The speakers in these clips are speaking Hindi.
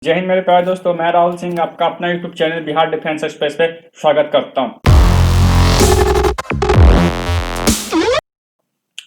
जय हिंद मेरे प्यारे दोस्तों, मैं राहुल सिंह आपका अपना YouTube channel Bihar defence express पे स्वागत करता हूं।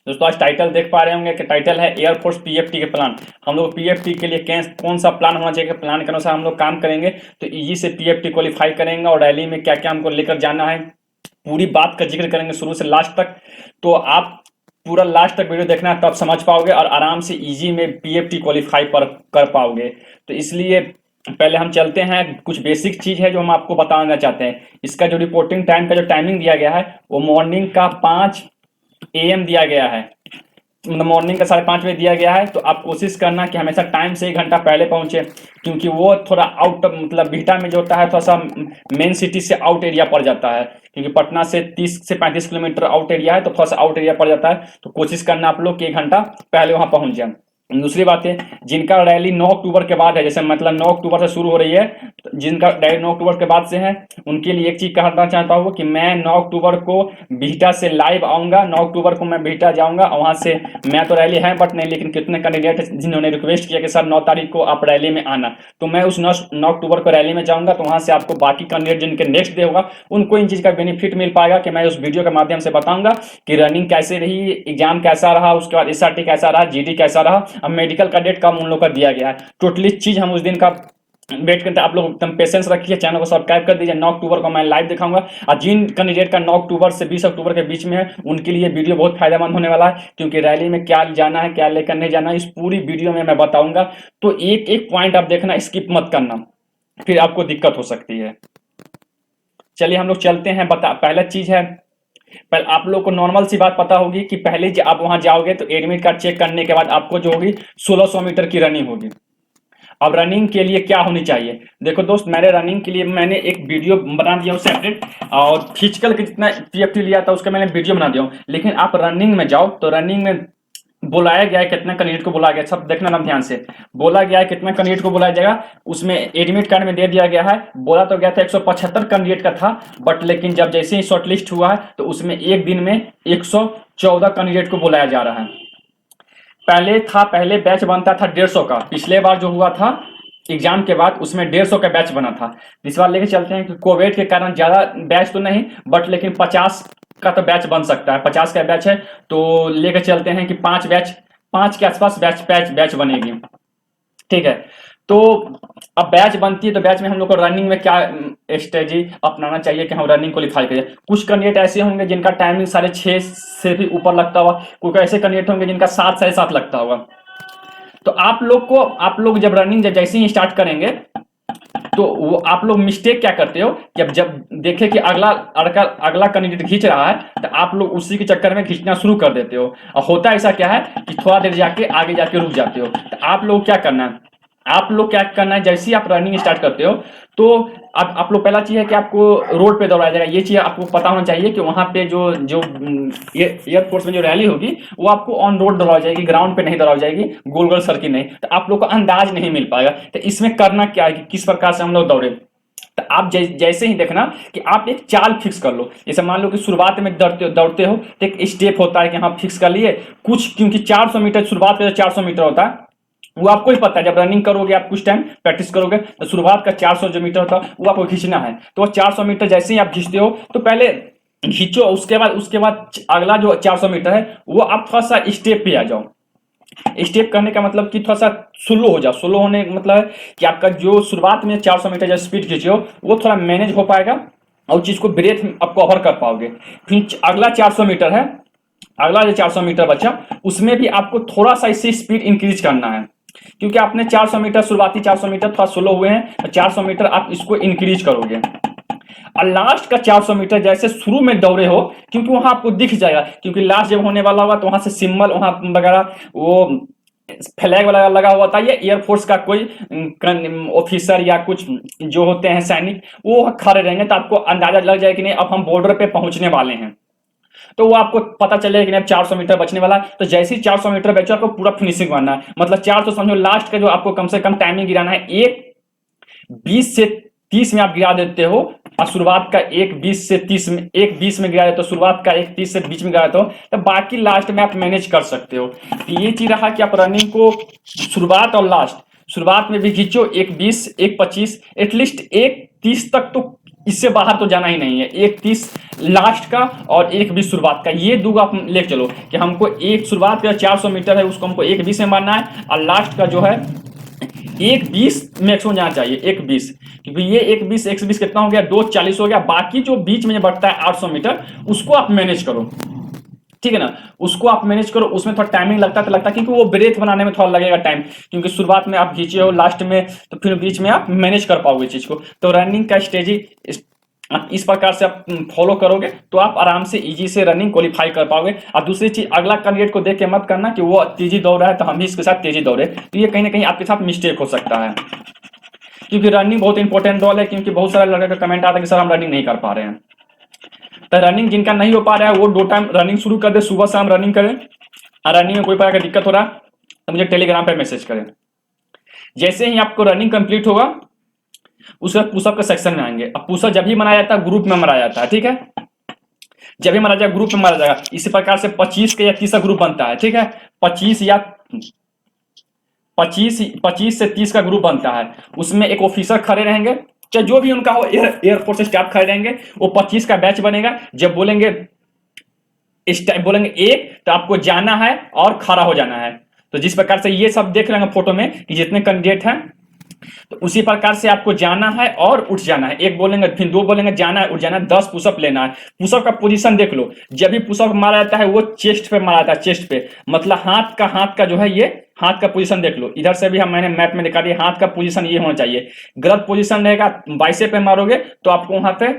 दोस्तों आज टाइटल देख पा रहे होंगे कि टाइटल है एयरफोर्स पीएफटी के प्लान। हम लोग पीएफटी के लिए कौन सा प्लान होना चाहिए, प्लान के अनुसार हम लोग काम करेंगे तो इजी से पीएफटी क्वालिफाई करेंगे और रैली में क्या क्या हमको लेकर जाना है पूरी बात का जिक्र करेंगे शुरू से लास्ट तक। तो आप पूरा लास्ट तक वीडियो देखना तब समझ पाओगे और आराम से इजी में पीएफटी क्वालिफाई कर पाओगे। तो इसलिए पहले हम चलते हैं, कुछ बेसिक चीज है जो हम आपको बताना चाहते हैं। इसका जो रिपोर्टिंग टाइम का जो टाइमिंग दिया गया है वो मॉर्निंग का 5 AM दिया गया है, मतलब मॉर्निंग का 5:30 बजे दिया गया है। तो आप कोशिश करना कि हमेशा टाइम से 1 घंटा पहले पहुंचे, क्योंकि वो थोड़ा आउट मतलब बिहटा में जो होता है थोड़ा सा मेन सिटी से आउट एरिया पड़ जाता है, क्योंकि पटना से 30 से 35 किलोमीटर आउट एरिया है, तो थोड़ा सा आउट एरिया पड़ जाता है। तो कोशिश करना आप लोग कि 1 घंटा पहले वहां पहुंच जाए। दूसरी बात है, जिनका रैली 9 अक्टूबर के बाद है, जैसे मतलब 9 अक्टूबर से शुरू हो रही है, जिनका रैली 9 अक्टूबर के बाद से है उनके लिए एक चीज कहना चाहता हूँ कि मैं 9 अक्टूबर को बिहटा से लाइव आऊंगा। 9 अक्टूबर को मैं बिहटा जाऊंगा, वहां से मैं तो रैली है बट नहीं, लेकिन कितने कैंडिडेट जिन्होंने रिक्वेस्ट किया कि सर 9 तारीख को आप रैली में आना, तो मैं उस 9 अक्टूबर को रैली में जाऊंगा। तो वहां से आपको बाकी कैंडिडेट जिनके नेक्स्ट डे होगा उनको इन चीज का बेनिफिट मिल पाएगा कि मैं उस वीडियो के माध्यम से बताऊंगा कि रनिंग कैसे रही, एग्जाम कैसा रहा, उसके बाद SRT कैसा रहा, GD कैसा रहा, अब मेडिकल का डेट कम उन लोग का दिया गया है। टोटली चीज हम उस दिन का वेट करते हैं। आप लोग एकदम पेशेंस रखिए, चैनल को सब्सक्राइब कर दीजिए। 9 अक्टूबर को मैं लाइव दिखाऊंगा और जिन कैंडिडेट का 9 अक्टूबर से 20 अक्टूबर के बीच में है उनके लिए वीडियो बहुत फायदेमंद होने वाला है, क्योंकि रैली में क्या जाना है क्या लेकर नहीं जाना इस पूरी वीडियो में मैं बताऊंगा। तो एक एक पॉइंट आप देखना, स्किप मत करना, फिर आपको दिक्कत हो सकती है। चलिए हम लोग चलते हैं। पहला चीज है, पहले आप लोग को नॉर्मल सी बात पता होगी कि पहले आप वहां जाओगे तो एडमिट कार्ड चेक करने के बाद आपको जो होगी 1600 मीटर की रनिंग होगी। अब रनिंग के लिए क्या होनी चाहिए, देखो दोस्त, मैंने रनिंग के लिए मैंने एक वीडियो बना दिया हूँ सेपरेट, और फिजिकल के जितना पीएफटी लिया था उसका मैंने वीडियो बना दिया हूँ। लेकिन आप रनिंग में जाओ तो रनिंग में बुलाया गया है कितना कैंडिडेट को बुलाया गया, सब देखना ना ध्यान से। बोला गया है कितना कैंडिडेट को बुलाया जाएगा, उसमें एडमिट कार्ड में दे दिया गया है। बोला तो गया था 175 कैंडिडेट का था, बट लेकिन जब जैसे ही शॉर्टलिस्ट हुआ है तो उसमें एक दिन में 114 कैंडिडेट को बुलाया जा रहा है। पहले बैच बनता था 150 का, पिछले बार जो हुआ था एग्जाम के बाद उसमें 150 का बैच बना था। इस बार लेके चलते हैं कि कोविड के कारण ज्यादा बैच तो नहीं, बट लेकिन 50 का तो बैच बन सकता है। 50 का बैच है तो लेके चलते हैं कि 5 के आसपास बैच बनेगी, ठीक है। तो अब बैच बनती है तो बैच में हम लोग को रनिंग में क्या स्ट्रेटेजी अपनाना चाहिए कि हम रनिंग क्वालिफाई करें। कुछ कैंडिडेट ऐसे होंगे जिनका टाइमिंग 6:30 से भी ऊपर लगता होगा, कुछ ऐसे कैंडिडेट होंगे जिनका 7 साढ़े 7 लगता होगा। तो आप लोग जब रनिंग जैसे ही स्टार्ट करेंगे तो वो आप लोग मिस्टेक क्या करते हो कि जब देखे कि अगला कैंडिडेट खींच रहा है तो आप लोग उसी के चक्कर में खींचना शुरू कर देते हो, और होता ऐसा क्या है कि थोड़ा देर जाके आगे जाके रुक जाते हो। तो आप लोग क्या करना है, जैसे ही आप रनिंग स्टार्ट करते हो तो आप लोग पहला चीज है कि आपको रोड पे दौड़ाया जाएगा। ये चीज आपको पता होना चाहिए कि वहां पे जो एयरफोर्स में जो रैली होगी वो आपको ऑन रोड दौड़ाई जाएगी, ग्राउंड पे नहीं दौड़ाई जाएगी, गोल गोल सर्किल नहीं। तो आप लोग को अंदाज नहीं मिल पाएगा। तो इसमें करना क्या है कि किस प्रकार से हम लोग दौड़े। तो आप जैसे ही देखना कि आप एक चाल फिक्स कर लो। जैसे मान लो कि शुरुआत में दौड़ते हो तो एक स्टेप होता है कि हाँ फिक्स कर लिए कुछ, क्योंकि 400 मीटर शुरुआत में 400 मीटर होता है वो आपको ही पता है। जब रनिंग करोगे आप कुछ टाइम प्रैक्टिस करोगे तो शुरुआत का 400 जो मीटर होता है वो आपको खींचना है। तो वो 400 मीटर जैसे ही आप खींचते हो तो पहले खींचो, उसके बाद अगला जो 400 मीटर है वो आप थोड़ा सा स्टेप पे आ जाओ। स्टेप करने का मतलब कि थोड़ा सा स्लो हो जाओ। स्लो होने का मतलब है कि आपका जो शुरुआत में 400 मीटर जब स्पीड खींचे हो वो थोड़ा मैनेज हो पाएगा और चीज को ब्रेथ आप कवर कर पाओगे। फिर अगला 400 मीटर है, अगला जो 400 मीटर बचा उसमें भी आपको थोड़ा सा इससे स्पीड इंक्रीज करना है, क्योंकि आपने 400 मीटर शुरुआती 400 मीटर थोड़ा स्लो हुए हैं तो 400 मीटर आप इसको इंक्रीज करोगे। और लास्ट का 400 मीटर जैसे शुरू में दौड़े हो, क्योंकि वहां आपको दिख जाएगा, क्योंकि लास्ट जब होने वाला होगा तो वहां से सिंबल वहां वगैरह वो फ्लैग वाला लगा हुआ था। ये एयरफोर्स का कोई ऑफिसर या कुछ जो होते हैं सैनिक वो खड़े रहेंगे, तो आपको अंदाजा लग जाएगा कि नहीं अब हम बॉर्डर पे पहुंचने वाले हैं। तो वो आपको पता चलेगा कि नहीं अब 400 मीटर बचने वाला है। तो जैसे ही 400 मीटर बचा आपको पूरा फिनिशिंग मारना है, मतलब 400 समझो लास्ट का जो आपको कम से कम टाइमिंग गिराना है 1:20 से 30 में आप गिरा देते हो, और शुरुआत का 1:20 से 30 में 1:20 में गिरा देते हो, शुरुआत का 1:30 से बीच में गिरा देते हो, तो बाकी लास्ट में आप मैनेज कर सकते हो। तो ये चीज रहा कि आप रनिंग को शुरुआत में भी खींचो 1:20, 1:25, एटलीस्ट 1:30 तक तो, इससे बाहर तो जाना ही नहीं है। 1:30 लास्ट का और 1:20 शुरुआत का, ये दो आप लेके चलो कि हमको एक शुरुआत का 400 मीटर है उसको हमको 1:20 में मारना है, और लास्ट का जो है 1:20 मैक्सिमम जाना चाहिए, 1:20, क्योंकि ये 1:20 1:20 कितना हो गया, 2:40 हो गया। बाकी जो बीच में बढ़ता है 800 मीटर उसको आप मैनेज करो, ठीक है ना, उसको आप मैनेज करो। उसमें थोड़ा टाइमिंग लगता है, तो लगता है क्योंकि वो ब्रेथ बनाने में थोड़ा लगेगा टाइम, क्योंकि शुरुआत में आप खींचे हो, लास्ट में तो फिर बीच में आप मैनेज कर पाओगे चीज को। तो रनिंग का स्ट्रेटजी आप इस प्रकार से आप फॉलो करोगे तो आप आराम से इजी से रनिंग क्वालिफाई कर पाओगे। और दूसरी चीज, अगला कैंडिडेट को देख के मत करना कि वो तेजी दौड़ रहा है तो हम भी इसके साथ तेजी दौड़े, तो ये कहीं ना कहीं आपके साथ मिस्टेक हो सकता है, क्योंकि रनिंग बहुत इंपॉर्टेंट रोल है। क्योंकि बहुत सारे लड़के का कमेंट आता है कि सर हम रनिंग नहीं कर पा रहे हैं, तो रनिंग जिनका नहीं हो पा रहा है वो 2 टाइम रनिंग शुरू कर दे, सुबह शाम रनिंग करें। और रनिंग में कोई प्रकार का दिक्कत हो रहा है तो मुझे टेलीग्राम पे मैसेज करें। जैसे ही आपको रनिंग कंप्लीट होगा उसके बाद पुशअप के सेक्शन में आएंगे। अब पुशअप जब भी मनाया जाता है ग्रुप में मनाया जाता है, ठीक है, जब भी मारा जाएगा ग्रुप में मारा जाएगा। इसी प्रकार से 25 का या 30 का ग्रुप बनता है, ठीक है, 25 से 30 का ग्रुप बनता है। उसमें एक ऑफिसर खड़े रहेंगे, चाहे जो भी उनका हो, एयरफोर्स स्टाफ खड़े रहेंगे। वो 25 का बैच बनेगा। जब बोलेंगे इस टाइम बोलेंगे 1 तो आपको जाना है और खड़ा हो जाना है। तो जिस प्रकार से ये सब देख रहे हैं फोटो में कि जितने कैंडिडेट हैं, तो उसी प्रकार से आपको जाना है और उठ जाना है। 1 बोलेंगे, फिर 2 बोलेंगे, जाना है, उठ जाना है, 10 पुशअप लेना है। पुशअप का पोजीशन देख लो, जब भी पुशअप मारा जाता है वो चेस्ट पे मारा जाता है, चेस्ट पे, मतलब हाथ का जो है ये हाथ का पोजीशन देख लो। इधर से भी हम मैंने मैप में दिखा दिया, हाथ का पोजीशन ये होना चाहिए। गलत पोजीशन रहेगा, बाइसेप पे मारोगे तो आपको वहां पे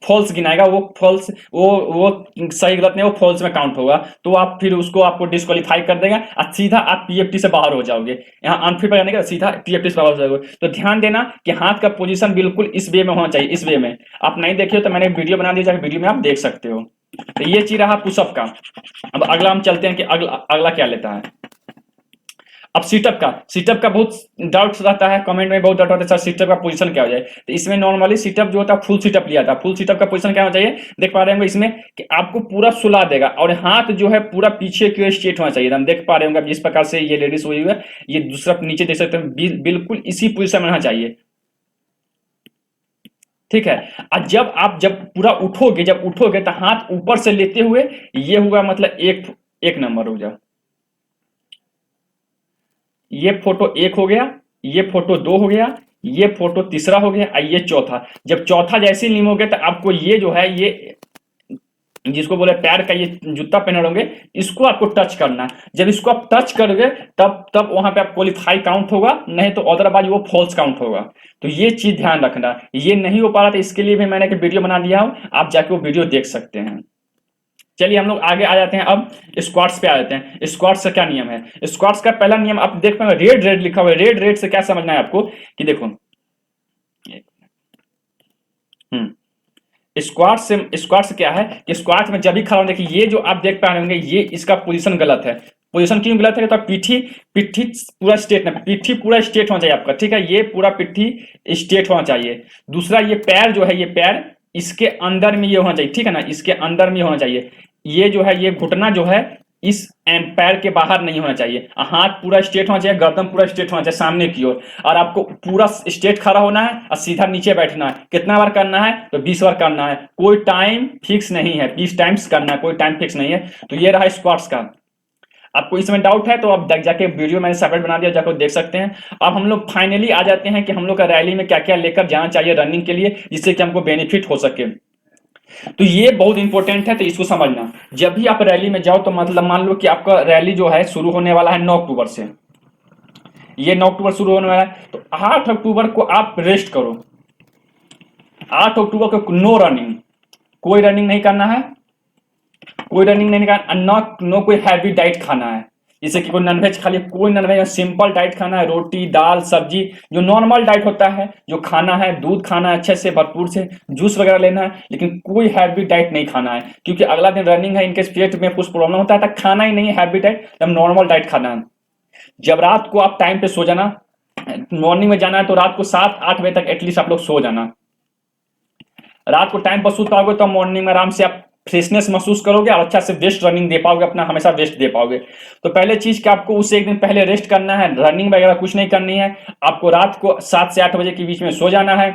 फॉल्स गिनाएगा। वो फॉल्स वो सही गलत नहीं, वो फॉल्स में काउंट होगा, तो आप फिर उसको आपको डिस्क्वालीफाई कर देगा और सीधा आप पीएफटी से बाहर हो जाओगे। यहाँ अनफिट पर जाने का सीधा पीएफटी से बाहर हो जाओगे। तो ध्यान देना कि हाथ का पोजीशन बिल्कुल इस वे में होना चाहिए, इस वे में। आप नहीं देखिए तो मैंने वीडियो बना दी, जाकर वीडियो में आप देख सकते हो। तो ये चीज रहा पुशअप का। अब अगला हम चलते हैं कि अगला क्या लेता है। अब सीटअप का बहुत डाउट रहता है, कमेंट में बहुत डाउट होता है सर सीटअप का पोजीशन क्या हो जाए। तो इसमें नॉर्मली सीटअप जो होता है फुल सीटअप लिया था। फुल सीटअप का पोजीशन क्या होना चाहिए, देख पा रहे होंगे इसमें कि आपको पूरा सुला देगा और हाथ जो है पूरा पीछे की ओर स्ट्रेट होना चाहिए। हम देख पा रहे होंगे जिस प्रकार से ये लेडीज हुई है, ये दूसरा नीचे देख सकते हैं, बिल्कुल इसी पोजीशन में रहना चाहिए, ठीक है। और जब पूरा उठोगे तो हाथ ऊपर से लेते हुए ये हुआ, मतलब एक नंबर हो जाए। ये फोटो 1 हो गया, ये फोटो 2 हो गया, ये फोटो तीसरा हो गया, और ये चौथा। जब चौथा जैसे ही लिमोगे तो आपको ये जो है, ये जिसको बोले पैर का ये जूता पहने होंगे, इसको आपको टच करना है। जब इसको आप टच करोगे तब वहां पे आप क्वालिफाई काउंट होगा, नहीं तो अदरवाइज वो फॉल्स काउंट होगा। तो ये चीज ध्यान रखना। ये नहीं हो पा रहा था, इसके लिए भी मैंने एक वीडियो बना दिया हूं, आप जाके वो वीडियो देख सकते हैं। चलिए हम लोग आगे आ जाते हैं। अब स्क्वाट्स पे आ जाते हैं। स्क्वाट्स का क्या नियम है। स्क्वाट्स का पहला नियम आप देख पाएंगे, रेड लिखा हुआ है। रेड से क्या समझना है आपको कि देखो, स्क्वाट्स क्या है कि स्क्वाट्स में जब भी खड़ा हो, देखिए ये जो आप देख पा रहे होंगे, ये इसका पोजीशन गलत है। पोजीशन क्यों गलत है, तो पिट्ठी पूरा स्ट्रेट ना, पिट्ठी पूरा स्ट्रेट होना चाहिए आपका, ठीक है, ये पूरा पिट्ठी स्ट्रेट होना चाहिए। दूसरा ये पैर जो है, ये पैर इसके अंदर में ये होना चाहिए, ठीक है ना, इसके अंदर में होना चाहिए। ये जो है, ये घुटना जो है इस पैर के बाहर नहीं होना चाहिए। हाथ पूरा स्ट्रेट होना चाहिए, गर्दन पूरा स्ट्रेट होना चाहिए सामने की ओर, और आपको पूरा स्ट्रेट खड़ा होना है और सीधा नीचे बैठना है। कितना बार करना है, तो 20 बार करना है। कोई टाइम फिक्स नहीं है, 20 टाइम्स करना है, कोई टाइम फिक्स नहीं है। तो ये रहा स्क्वाट्स का। आपको इसमें डाउट है तो आप जाके वीडियो मैंने सेपरेट बना दिया, जाकर देख सकते हैं। अब हम लोग फाइनली आ जाते हैं कि हम लोग का रैली में क्या क्या लेकर जाना चाहिए रनिंग के लिए, जिससे कि हमको बेनिफिट हो सके। तो ये बहुत इंपॉर्टेंट है, तो इसको समझना। जब भी आप रैली में जाओ तो मतलब मान लो कि आपका रैली जो है शुरू होने वाला है 9 अक्टूबर से, ये 9 अक्टूबर शुरू होने वाला है। तो 8 अक्टूबर को आप रेस्ट करो। 8 अक्टूबर को नो रनिंग, कोई रनिंग नहीं करना है, कोई रनिंग नहीं करना, नो कोई हैवी डाइट खाना है, जैसे कि कोई नॉनवेज खा लिया, कोई नॉनवेज, सिंपल डाइट खाना है, रोटी दाल सब्जी, जो नॉर्मल डाइट होता है जो खाना है। दूध खाना है अच्छे से, भरपूर से, जूस वगैरह लेना है, लेकिन कोई हैवी डाइट नहीं खाना है, क्योंकि अगला दिन रनिंग है। इनके पेट में कुछ प्रॉब्लम होता है तो खाना ही नहीं है हैवी डाइट, तब नॉर्मल डाइट खाना है। जब रात को आप टाइम पे सो जाना, मॉर्निंग में जाना है तो रात को 7-8 बजे तक एटलीस्ट आप लोग सो जाना। रात को टाइम पर सो पाओगे तो मॉर्निंग में आराम से आप फ्रेशनेस महसूस करोगे और अच्छा से बेस्ट रनिंग दे पाओगे, अपना हमेशा बेस्ट दे पाओगे। तो पहले चीज कि आपको उससे एक दिन पहले रेस्ट करना है, रनिंग वगैरह कुछ नहीं करनी है। आपको रात को 7 से 8 बजे के बीच में सो जाना है।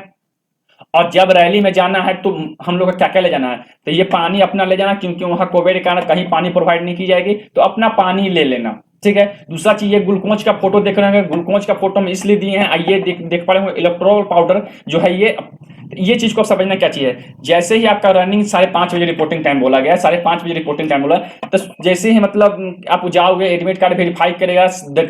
और जब रैली में जाना है तो हम लोग को क्या क्या ले जाना है, तो ये पानी अपना ले जाना, क्योंकि वहां कोविड के कारण कहीं पानी प्रोवाइड नहीं की जाएगी, तो अपना पानी ले लेना, ठीक है। दूसरा चीज, ये ग्लूकोज का फोटो देख रहे हैं, ग्लूकोज का फोटो में इसलिए दिए हैं, ये देख पा रहे हो, इलेक्ट्रोल पाउडर जो है ये चीज को समझना क्या चाहिए। जैसे ही आपका रनिंग 5:30 बजे रिपोर्टिंग टाइम बोला गया, 5:30 बजे रिपोर्टिंग टाइम बोला, तो जैसे ही मतलब आप जाओगे, एडमिट कार्ड वेरीफाई करेगा,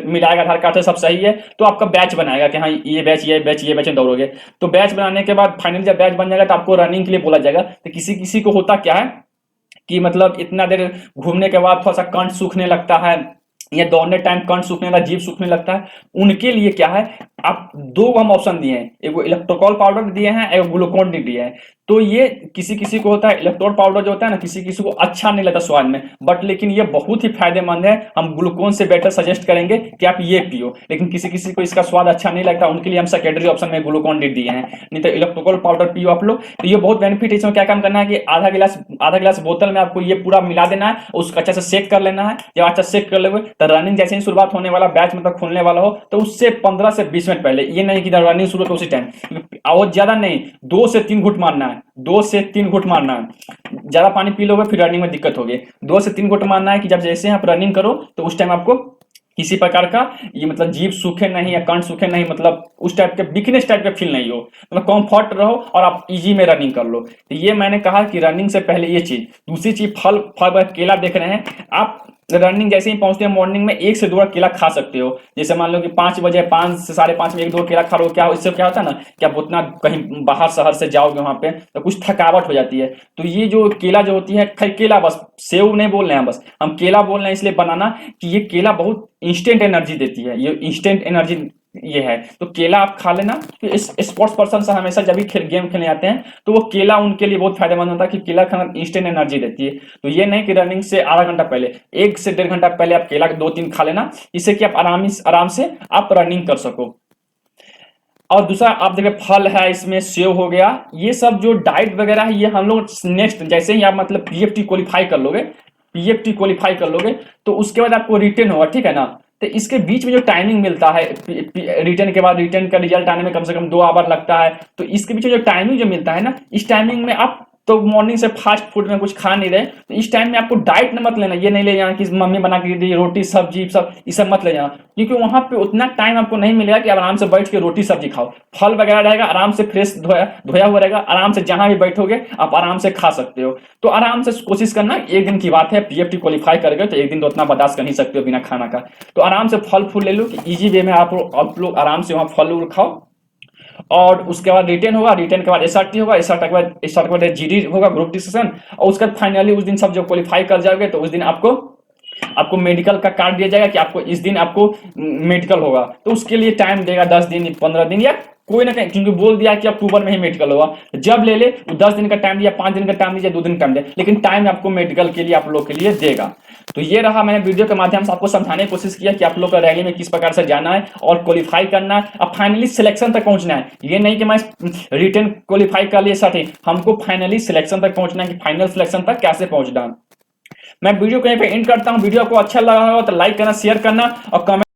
मिलाएगा आधार कार्ड से, सब सही है, तो आपका बैच बनाएगा कि हाँ ये बैच ये बैच में दौड़ोगे। तो बैच बनाने के बाद फाइनली जब बैच बन जाएगा तो आपको रनिंग के लिए बोला जाएगा। तो किसी किसी को होता क्या है कि मतलब इतना देर घूमने के बाद थोड़ा सा कंठ सूखने लगता है, या दौड़ने टाइम कंठ सूखने लगता है, जीभ सूखने लगता है, उनके लिए क्या है, आप दो हम ऑप्शन दिए हैं, एक इलेक्ट्रोकॉल पाउडर दिए हैं, एक ग्लूकोन डी दिए हैं। तो ये किसी किसी को होता है, इलेक्ट्रोल पाउडर जो होता है ना, किसी किसी को अच्छा नहीं लगता स्वाद में, बट लेकिन ये बहुत ही फायदेमंद है। हम ग्लूकोन से बेटर सजेस्ट करेंगे कि आप ये पियो, लेकिन किसी किसी को इसका स्वाद अच्छा नहीं लगता, उनके लिए हम सेकेंडरी ऑप्शन में ग्लूकोन डी दिए हैं। नहीं तो इलेक्ट्रोकॉल पाउडर पियो आप लोग। तो ये बहुत बेनिफिट है। इसमें क्या काम करना है कि आधा गिलास बोतल में आपको ये पूरा मिला देना है, उसको अच्छा से सेक कर लेना है। जब अच्छा सेक कर लोगे तो रनिंग जैसे ही शुरुआत होने वाला, बैच मतलब खुलने वाला हो, तो उससे 15 से 20 मिनट पहले, ये नहीं कि रनिंग शुरू तो उसी टाइम, और ज्यादा नहीं, 2 से 3 घुट मारना है, 2 से 3 घुट मारना है। ज्यादा पानी पी लोगे फिर रनिंग में दिक्कत होगी। 2 से 3 घुट मारना है कि जब जैसे आप रनिंग करो तो उस टाइम आपको किसी प्रकार का ये मतलब जीभ सूखे नहीं या कंठ सूखे नहीं, मतलब उस टाइप के वीकनेस टाइप का फील नहीं हो, मतलब कंफर्ट रहो और आप इजी में रनिंग कर लो। तो ये मैंने कहा कि रनिंग से पहले ये चीज। दूसरी चीज, फल केला देख रहे हैं आप, रनिंग जैसे ही पहुंचते हैं मॉर्निंग में 1 से 2 केला खा सकते हो। जैसे मान लो कि 5 बजे, 5 से 5:30 में 1-2 केला खा लो, क्या इससे क्या होता है ना कि आप उतना कहीं बाहर शहर से जाओगे वहां पे तो कुछ थकावट हो जाती है। तो ये जो केला जो होती है, केला, बस सेव नहीं बोल रहे हैं, बस हम केला बोल रहे हैं इसलिए बनाना कि ये केला बहुत इंस्टेंट एनर्जी देती है, ये इंस्टेंट एनर्जी ये है। तो केला आप खा लेना। तो इस स्पोर्ट्स पर्सन से हमेशा जब भी गेम खेलने आते हैं तो वो केला उनके लिए बहुत फायदेमंद होता है कि केला खाना इंस्टेंट एनर्जी देती है। तो ये नहीं कि रनिंग से आधा घंटा पहले, 1 से 1.5 घंटा पहले आप केला 2-3 खा लेना, इससे कि आप आराम से आप रनिंग कर सको। और दूसरा आप देखिए, फल है, इसमें सेव हो गया, ये सब जो डाइट वगैरह है ये हम लोग नेक्स्ट, जैसे ही आप मतलब पीएफटी क्वालिफाई कर लोगे, तो उसके बाद आपको रिटर्न होगा, ठीक है ना। तो इसके बीच में जो टाइमिंग मिलता है, रिटर्न के बाद रिटर्न का रिजल्ट आने में कम से कम 2 आवर लगता है। तो इसके बीच में जो टाइमिंग जो मिलता है ना, इस टाइमिंग में आप तो मॉर्निंग से फास्ट फूड में कुछ खा नहीं रहे, तो इस टाइम में आपको डाइट न मत लेना, ये नहीं ले जाना कि मम्मी बना के दी रोटी सब्जी सब, ये सब मत ले जाना, क्योंकि वहां पे उतना टाइम आपको नहीं मिलेगा कि आप आराम से बैठ के रोटी सब्जी खाओ। फल वगैरह रहेगा, आराम से फ्रेश धोया हुआ रहेगा, आराम से जहां भी बैठोगे आप आराम से खा सकते हो। तो आराम से कोशिश करना, एक दिन की बात है, पीएफटी क्वालिफाई कर गए तो एक दिन तो उतना बर्दाश्त कर नहीं सकते हो बिना खाना का। तो आराम से फल फूल ले लो कि इजी वे में आप लोग आराम से वहां फल खाओ। और उसके बाद रिटर्न होगा, रिटर्न के बाद एसआरटी होगा, एसआरटी के बाद जीडी होगा, ग्रुप डिस्कशन। और उसके बाद फाइनली उस दिन सब जो क्वालिफाई कर जाओगे तो उस दिन आपको मेडिकल का कार्ड दिया जाएगा कि आपको इस दिन आपको मेडिकल होगा। तो उसके लिए टाइम देगा 10 दिन 15 दिन या कोई ना कहीं, क्योंकि बोल दिया कि अक्टूबर में ही मेडिकल होगा, जब ले ले 10 दिन का टाइम दिया, 5 दिन का टाइम दिया, 2 दिन का टाइम दिया, लेकिन टाइम आपको मेडिकल के लिए आप लोग के लिए देगा। तो ये रहा, मैंने वीडियो के माध्यम से आपको समझाने की कोशिश किया कि आप लोग का रैली में किस प्रकार से जाना है और क्वालिफाई करना है, अब फाइनली सिलेक्शन तक पहुंचना है। ये नहीं कि मैं रिटर्न क्वालिफाई कर लिया साथ ही, हमको फाइनली सिलेक्शन तक पहुंचना है कि फाइनल सिलेक्शन तक कैसे पहुंचना। मैं वीडियो कहीं पे एंड करता हूं। वीडियो को अच्छा लगा हो तो लाइक करना, शेयर करना और कमेंट